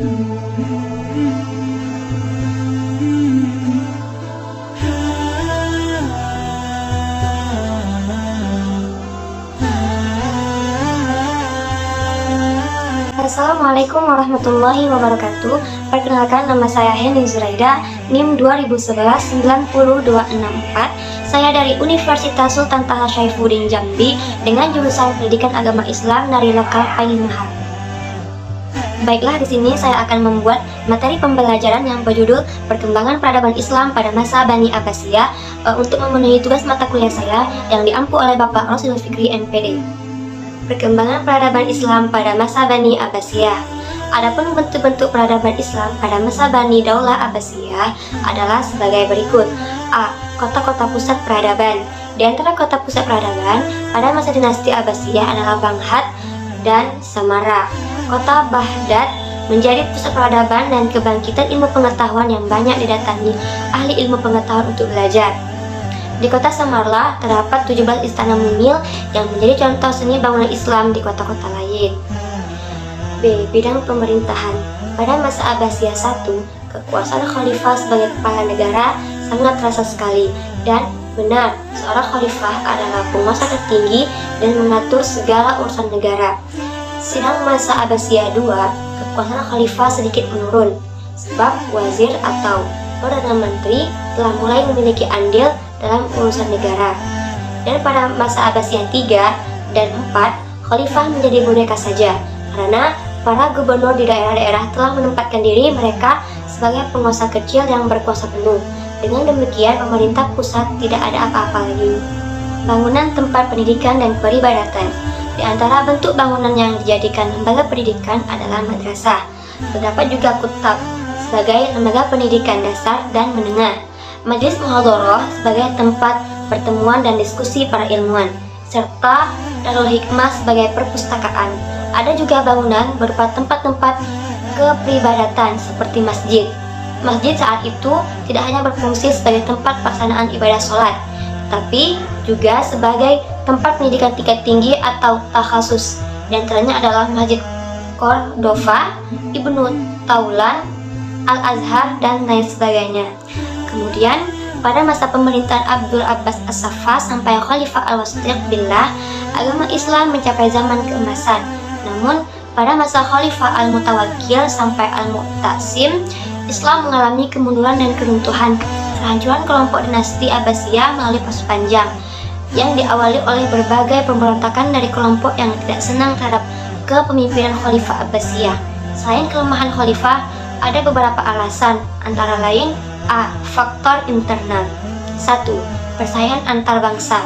Assalamualaikum warahmatullahi wabarakatuh. Perkenalkan, nama saya Henny Zuraida, NIM 2011-90264. Saya dari Universitas Sultan Taha Saifuddin Jambi dengan jurusan Pendidikan Agama Islam dari lokal Painimahar. Baiklah, di sini saya akan membuat materi pembelajaran yang berjudul Perkembangan Peradaban Islam pada Masa Bani Abbasiyah untuk memenuhi tugas mata kuliah saya yang diampu oleh Bapak Rosidul Fikri MPD. Perkembangan peradaban Islam pada masa Bani Abbasiyah. Adapun bentuk-bentuk peradaban Islam pada masa Bani Daulah Abbasiyah adalah sebagai berikut. A. Kota-kota pusat peradaban. Di antara kota pusat peradaban pada masa dinasti Abbasiyah adalah Baghdad dan Samarra. Kota Baghdad menjadi pusat peradaban dan kebangkitan ilmu pengetahuan yang banyak didatangi ahli ilmu pengetahuan untuk belajar. Di kota Samarra terdapat 17 istana mungil yang menjadi contoh seni bangunan Islam di kota-kota lain. B. Bidang pemerintahan. Pada masa Abbasiyah I, kekuasaan khalifah sebagai kepala negara sangat terasa sekali, dan benar, seorang khalifah adalah penguasa tertinggi dan mengatur segala urusan negara. Sedang masa Abbasiyah II, kekuasaan khalifah sedikit menurun, sebab wazir atau perdana menteri telah mulai memiliki andil dalam urusan negara. Dan pada masa Abbasiyah III dan IV, khalifah menjadi boneka saja, karena para gubernur di daerah-daerah telah menempatkan diri mereka sebagai penguasa kecil yang berkuasa penuh. Dengan demikian, pemerintah pusat tidak ada apa-apa lagi. Bangunan tempat pendidikan dan peribadatan. Di antara bentuk bangunan yang dijadikan lembaga pendidikan adalah madrasah. Terdapat juga kutab sebagai lembaga pendidikan dasar dan menengah, Majelis Muhadharah sebagai tempat pertemuan dan diskusi para ilmuwan, serta Darul Hikmah sebagai perpustakaan. Ada juga bangunan berupa tempat-tempat kepribadatan seperti masjid. Masjid saat itu tidak hanya berfungsi sebagai tempat pelaksanaan ibadah sholat, tetapi juga sebagai tempat pendidikan tingkat tinggi atau takhasus. Di antaranya adalah Masjid Cordova, Ibnu Taulan, Al-Azhar, dan lain sebagainya. Kemudian, pada masa pemerintahan Abdul Abbas As-Saffah sampai Khalifah Al-Wasiq Billah, agama Islam mencapai zaman keemasan. Namun, pada masa Khalifah Al-Mutawakkil sampai Al-Mu'tasim, Islam mengalami kemunduran dan keruntuhan. Kehancuran kelompok dinasti Abbasiyah melalui proses panjang yang diawali oleh berbagai pemberontakan dari kelompok yang tidak senang terhadap kepemimpinan Khalifah Abbasiyah. Selain kelemahan Khalifah, ada beberapa alasan, antara lain: A. Faktor internal. 1. Persaingan antar bangsa.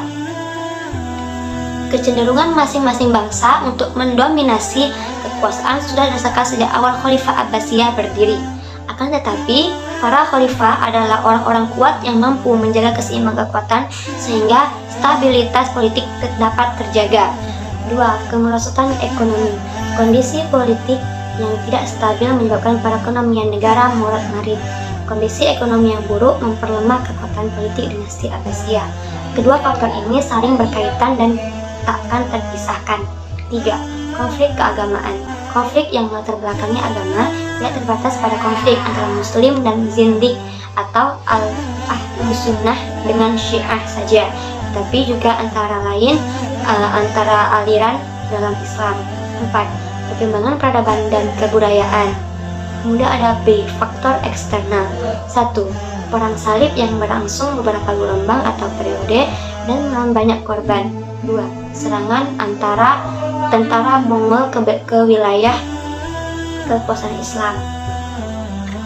Kecenderungan masing-masing bangsa untuk mendominasi kekuasaan sudah dirasakan sejak awal Khalifah Abbasiyah berdiri. Akan tetapi, para khalifah adalah orang-orang kuat yang mampu menjaga keseimbangan kekuatan sehingga stabilitas politik dapat terjaga. 2. Kemerosotan ekonomi. Kondisi politik yang tidak stabil menyebabkan perekonomian negara morat-marit. Kondisi ekonomi yang buruk memperlemah kekuatan politik dinasti Abbasiyah. Kedua faktor ini saling berkaitan dan takkan terpisahkan. 3. Konflik keagamaan. Konflik yang melatar belakangi agama tidak terbatas pada konflik antara Muslim dan Zindik atau Al-Ahlus Sunnah dengan Syiah saja, tetapi juga antara lain antara aliran dalam Islam. 4. Perkembangan peradaban dan kebudayaan. Kemudian ada B. Faktor eksternal. 1. Perang salib yang berlangsung beberapa gelombang atau periode dan menelan banyak korban. 2. Serangan antara tentara Mongol ke wilayah kekuasaan Islam.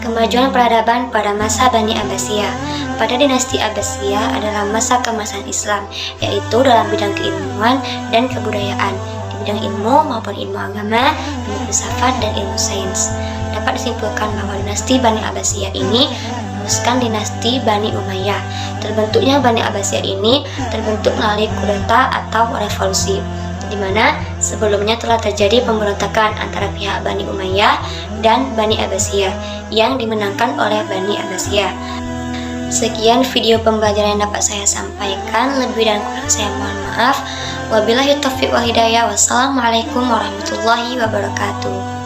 Kemajuan peradaban pada masa Bani Abbasiyah. Pada dinasti Abbasiyah adalah masa keemasan Islam, yaitu dalam bidang keilmuan dan kebudayaan, di bidang ilmu maupun ilmu agama, ilmu filsafat, dan ilmu sains. Dapat disimpulkan bahwa dinasti Bani Abbasiyah ini meneruskan dinasti Bani Umayyah. Terbentuknya Bani Abbasiyah ini terbentuk melalui kudeta atau revolusi, di mana sebelumnya telah terjadi pemberontakan antara pihak Bani Umayyah dan Bani Abbasiyah yang dimenangkan oleh Bani Abbasiyah. Sekian video pembelajaran yang dapat saya sampaikan, lebih dan kurang saya mohon maaf. Wabillahi taufiq wal hidayah. Wassalamualaikum warahmatullahi wabarakatuh.